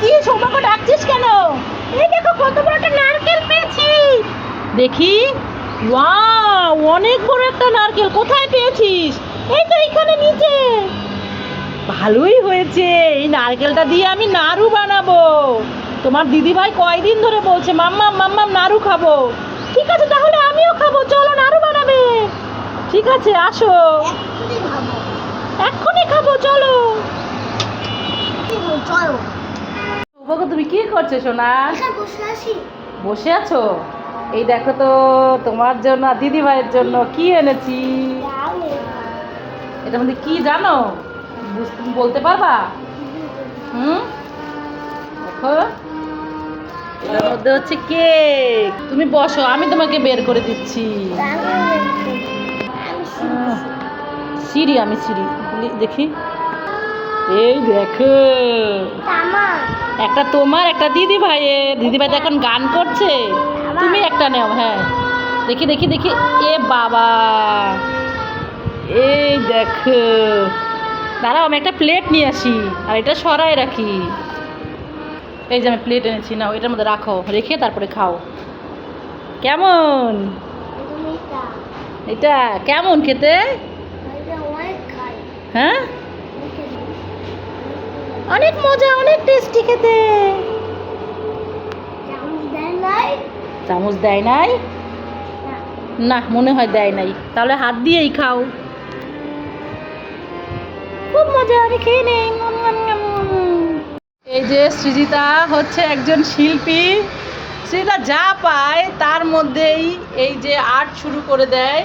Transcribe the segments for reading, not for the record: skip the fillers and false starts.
কি সৌভাগ্য ডাকছিস কেন? এই দেখো কত বড় একটা নারকেল পেয়েছি। দেখি, ওয়াও, অনেক বড় একটা নারকেল। কোথায় পেয়েছিস? এই তো এখানে নিচে। ভালোই হয়েছে, এই নারকেলটা দিয়ে আমি নাড়ু বানাবো। তোমার দিদিভাই কয়দিন ধরে বলছে মাম্মাম মাম্মাম নাড়ু খাবো। ঠিক আছে, তাহলে আমিও খাবো। চলো নাড়ু বানাবে। ঠিক আছে, আসো। এক্ষুনি খাবো, চলো। সৌভাগ্য, তুমি কি করছো সোনা? বসে আছো? এই দেখো তো, তোমার জন্য আর দিদি ভাইয়ের জন্য কি এনেছি। এটার মধ্যে কি জানো? বলতে পারবা? দেখো, এটার মধ্যে হচ্ছে কেক। তুমি বসো, আমি তোমাকে বের করে দিচ্ছি। সিঁড়ি, আমি সিঁড়ি দেখি। এই দেখো, একটা তোমার, একটা দিদি ভাইয়ের। দিদি ভাই এখন গান করছে, তুমি একটা নেও। হ্যাঁ, দেখি দেখি দেখি। এ বাবা, এই দেখো। দাঁড়াও, আমি একটা প্লেট নিয়ে আসি আর এটা সরাই রাখি। এই যে আমি প্লেট এনেছি, নাও এটার মধ্যে রাখো, রেখে তারপরে খাও। কেমন এটা? কেমন খেতে? হ্যাঁ, অনেক মজা, অনেক টেস্টি খেতে। চামচ দেয় নাই? না, মনে হয় দেয় নাই। তাহলে হাত দিয়েই খাও। খুব মজা, আমি খেয়ে নেই। এই যে সৃজিতা হচ্ছে একজন শিল্পী। সৃজিতা যা পায় তার মধ্যেই এই যে আর্ট শুরু করে দেয়।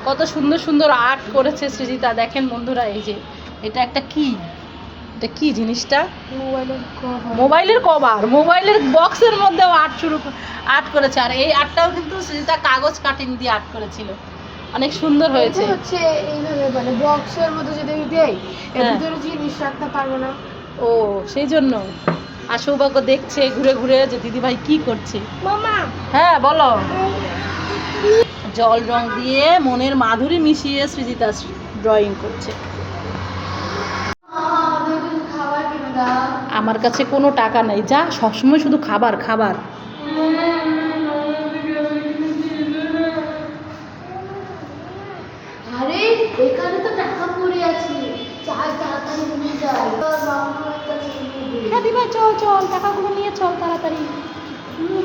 কত সুন্দর সুন্দর আর্ট করেছে সৃজিতা। দেখেন বন্ধুরা, এই যে এটা একটা কি, এটা কি জিনিসটা? মোবাইলের কভার, মোবাইলের বক্সের মধ্যেও আর্ট করেছে। আর এই আর্টটাও কিন্তু সৃজিতা কাগজ কাটিং দিয়ে আর্ট করেছিল। অনেক সুন্দর হয়েছে। হচ্ছে এইভাবে মানে বক্সের মধ্যে যদি দেই, এর ভিতরে জিনিস রাখতে পারবো না। ও, সেই জন্য। আর সৌভাগ্য দেখছে ঘুরে ঘুরে যে দিদিভাই কি করছে। মামা, হ্যাঁ বলো। জল রং দিয়ে মনের মাধুরী মিশিয়ে সৃজিতা ড্রয়িং করছে। আমার কাছে কোনো টাকা নেই, যা সবসময় শুধু খাবার খাবার। আরে এখানে তো টাকা পড়ে আছে, চাই তাড়াতাড়ি নিয়ে যাই। হ্যাঁ দিদিভাই, চল চল, টাকাগুলো নিয়ে চল তাড়াতাড়ি।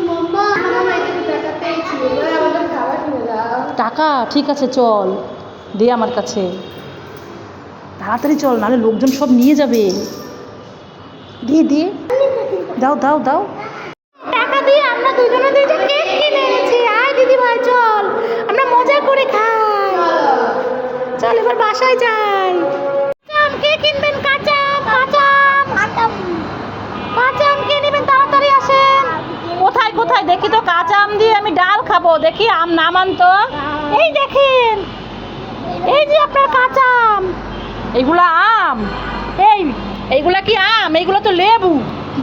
মাম্মা, মামা এখানে টাকা পেয়েছি, এবার আমাদের খাবার কিনে দাও। টাকা? ঠিক আছে, চল, দে আমার কাছে। তাড়াতাড়ি চল, নাহলে লোকজন সব নিয়ে যাবে। দিয়ে দিয়ে দাও দাও দাও। টাকা দিয়ে আমরা দুজনে দুইটা কেক কিনে এনেছি। আয় দিদি ভাই, চল আমরা মজা করে খাই। চল এবার বাসায় যাই। আম কে কিনবেন? কাঁচা আম, কাঁচা আম, কাঁচা আম কে নেবেন? তাড়াতাড়ি আসেন। কোথায় কোথায় দেখি তো, কাঁচা আম দিয়ে আমি ডাল খাবো। দেখি আম নামান তো। এই দেখেন, এই যে আপনার কাঁচা আম। এইগুলা আম? এইগুলা কি আম? এইগুলো তো লেবু।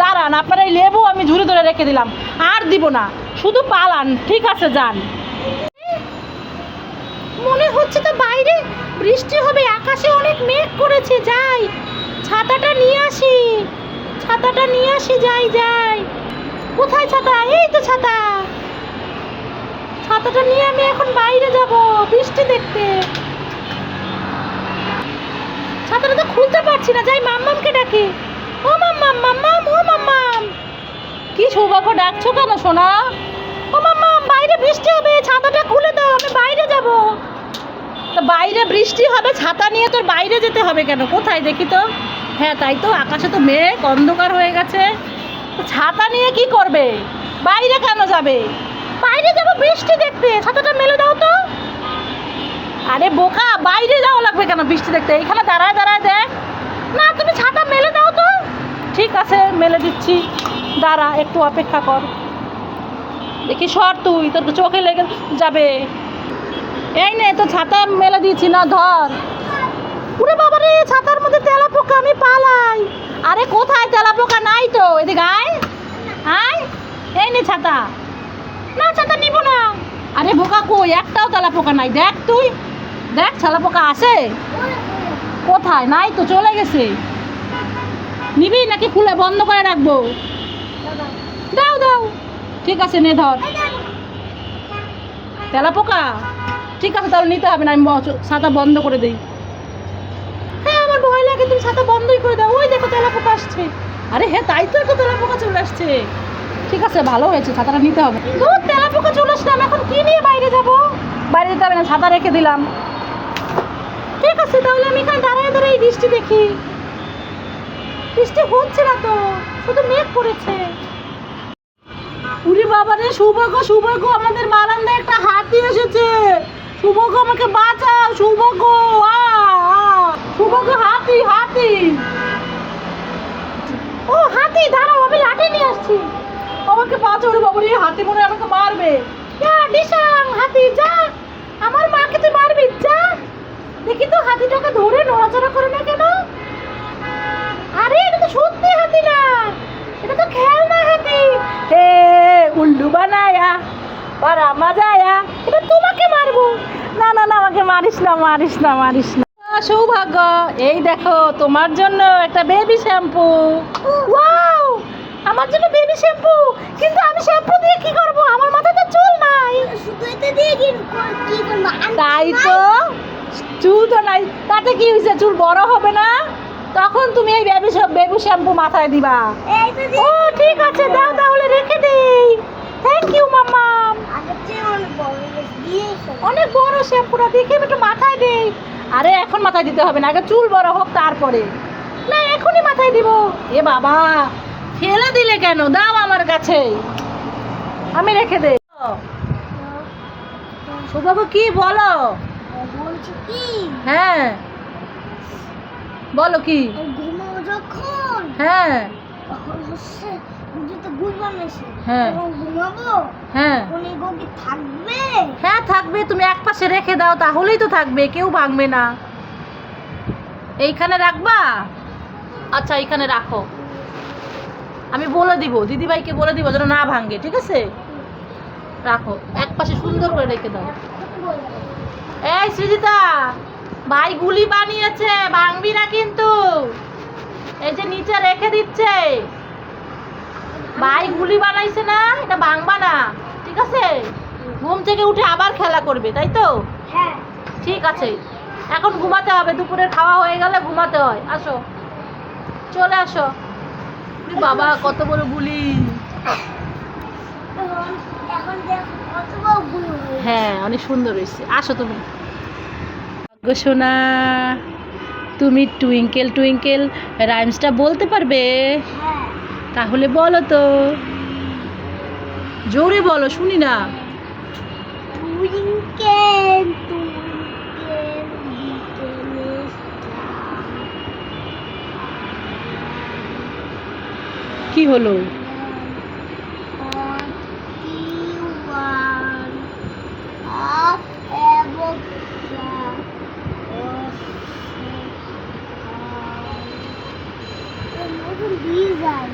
দাঁড়ান, আপনার এই লেবু আমি ঝুড়ি ধরে রেখে দিলাম, আর দিব না, শুধু পালান। ঠিক আছে, যান। মনে হচ্ছে তো বাইরে বৃষ্টি হবে, আকাশে অনেক মেঘ করেছে। যাই, ছাতাটা নিয়ে আসি, ছাতাটা নিয়ে আসি। যাই যাই। কোথায় ছাতা? এই তো ছাতা। ছাতাটা নিয়ে আমি এখন বাইরে যাব বৃষ্টি দেখতে। ছাতাটা তো খুলতে পারছি না। যাই, মাম্মামকে ডাকি। ও মাম্মাম, মাম্মাম, ও মাম্মাম। কি সৌভাগ্য, ডাকছো কেন সোনা? ও মাম্মাম, বাইরে বৃষ্টি হবে, ছাতাটা খুলে দাও, আমি বাইরে যাব। তো বাইরে বৃষ্টি হবে, ছাতা নিয়ে তোর বাইরে যেতে হবে কেন? কোথায় দেখি তো। হ্যাঁ তাই তো, আকাশে তো মেঘ, অন্ধকার হয়ে গেছে। ছাতা নিয়ে কি করবে? বাইরে কেন যাবে? বাইরে যাবো বৃষ্টি দেখতে। ছাতাটা মেলে দাও তো। আরে বোকা, বাইরে যাওয়া লাগবে কেন বৃষ্টি দেখতে? এইখানে দাঁড়ায় দাঁড়ায় দেখ না। তুমি ছাতা মেলে দাও তো। ঠিক আছে, মেলে দিচ্ছি, দাঁড়া, একটু অপেক্ষা কর। দেখি, সর তুই, তোর চোখে লেগে যাবে। এই নে, তো ছাতা মেলে দিয়েছি, না ধর। উরে বাবা রে, ছাতার মধ্যে তেলাপোকা, আমি পালাই। আরে কোথায়? তেলাপোকা নাই তো, এদিকে আয় আয়। এই নে ছাতা। না, ছাতা নিব না। আরে বোকা, কই একটাও তেলাপোকা নাই। দেখ তুই, দেখ তেলাপোকা আছে কোথায়? নাই তো, চলে গেছে। নিবি নাকি খুলে বন্ধ করে রাখবো? দাও দাও, ঠিক আছে নে ধর। তেলাপোকা, ঠিক আছে তাহলে নিতে হবে না, আমি ছাতা বন্ধ করে দিই। হ্যাঁ আমার ভয় লাগে, তুমি ছাতা বন্ধই করে দাও। ওই দেখো তেলাপোকা আসছে। আরে হ্যাঁ তাই তো, একটা তেলাপোকা চলে আসছে। ঠিক আছে ভালো হয়েছে, ছাতাটা নিতে হবে। দূর, তেলাপোকা চলে আসলাম, এখন কি নিয়ে বাইরে যাব? বাইরে যেতে হবে না, ছাতা রেখে দিলাম। ঠিক আছে তাহলে আমি এখানে দাঁড়ায় দাঁড়ায় বৃষ্টি দেখি। বৃষ্টি হচ্ছে না তো, শুধু মেঘ করেছে। উরি বাবা রে, সৌভাগ্য সৌভাগ্য, আমাদের বারান্দায় একটা হাতি এসেছে। সৌভাগ্য আমাকে বাঁচাও, সৌভাগ্য। সৌভাগ্য, হাতি হাতি। ও হাতি, দাঁড়াও আমি লাঠি নিয়ে আসছি। আমাকে বাঁচাও রে বাবা রে, হাতি মনে হয় আমাকে মারবে। ডিসাং হাতি যা, আমার মাকে তুই মারবি যা। দেখি তো হাতিটাকে ধরে নড়াচড়া করে না কেন? আরে এটা তো সত্যি হাতি না, এটা তো খেলনা হাতি। হে উল্লু বানায়া পারা মজায়া, এটা তোমাকে মারবো। না না না, আমাকে মারিস না মারিস না মারিস না। সৌভাগ্য, এই দেখো তোমার জন্য একটা বেবি শ্যাম্পু। ওয়াও, আমার জন্য বেবি শ্যাম্পু। কিন্তু আমি শ্যাম্পু দিয়ে কি করব? আমার মাথায় তো চুল নাই। শুধু এটা দিয়ে কি করব? তাই তো, চুল তো নাই, তাতে কি হয়েছে? চুল বড় হবে না? তখন তুমি এই বেবি শ্যাম্পু মাথায় দিবা। ও ঠিক আছে, দাও তাহলে রেখে দেই। থ্যাংক ইউ মাম্মা। অনেক বড় শ্যাম্পুটা, দেখে একটু মাথায় দেই। আরে এখন মাথায় দিতে হবে না, আগে চুল বড় হোক তারপরে। না এখনই মাথায় দিব। এ বাবা, ফেলে দিলে কেন? দাও আমার কাছে, আমি রেখে দেই। সৌভাগ্য কি বলো? বলছি কি, হ্যাঁ বলো কি? ঘুমাবো যখন, হ্যাঁ তখন হচ্ছে যদি গুল বানাইছে, হ্যাঁ। তখন ঘুমাবো, হ্যাঁ তখন এই গো কি থাকবে? হ্যাঁ থাকবে, তুমি এক পাশে রেখে দাও তাহলেই তো থাকবে, কেউ ভাঙবে না। এইখানে রাখবা? আচ্ছা এইখানে রাখো, আমি বলে দিব, দিদিভাইকে বলে দিব যেন না ভাঙে, ঠিক আছে? রাখো, এক পাশে সুন্দর করে রেখে দাও। এই সৃজিতা, ভাই গুলি বানিয়েছে, ভাঙবি না কিন্তু। এই যে নিচে রেখে দিচ্ছে, ভাই গুলি বানাইছে না, এটা ভাঙবা না, ঠিক আছে? ঘুম থেকে উঠে আবার খেলা করবে, তাই তো? হ্যাঁ। ঠিক আছে, এখন ঘুমাতে হবে, দুপুরের খাওয়া হয়ে গেলে ঘুমাতে হয়। আসো, চলে আসো। উরে বাবা, কত বড় গুলি! এখন দেখো কত বড় গুলো হয়েছে। হ্যাঁ অনেক সুন্দর হয়েছে। আসো তুমি। গো সোনা, তুমি টুইঙ্কেল টুইঙ্কেল রাইমসটা বলতে পারবে? হ্যাঁ। তাহলে বলো তো, জোরে বলো, শুনি না। টুইঙ্কেল টুইঙ্কেল লিটল কি হলো? ডিজাইন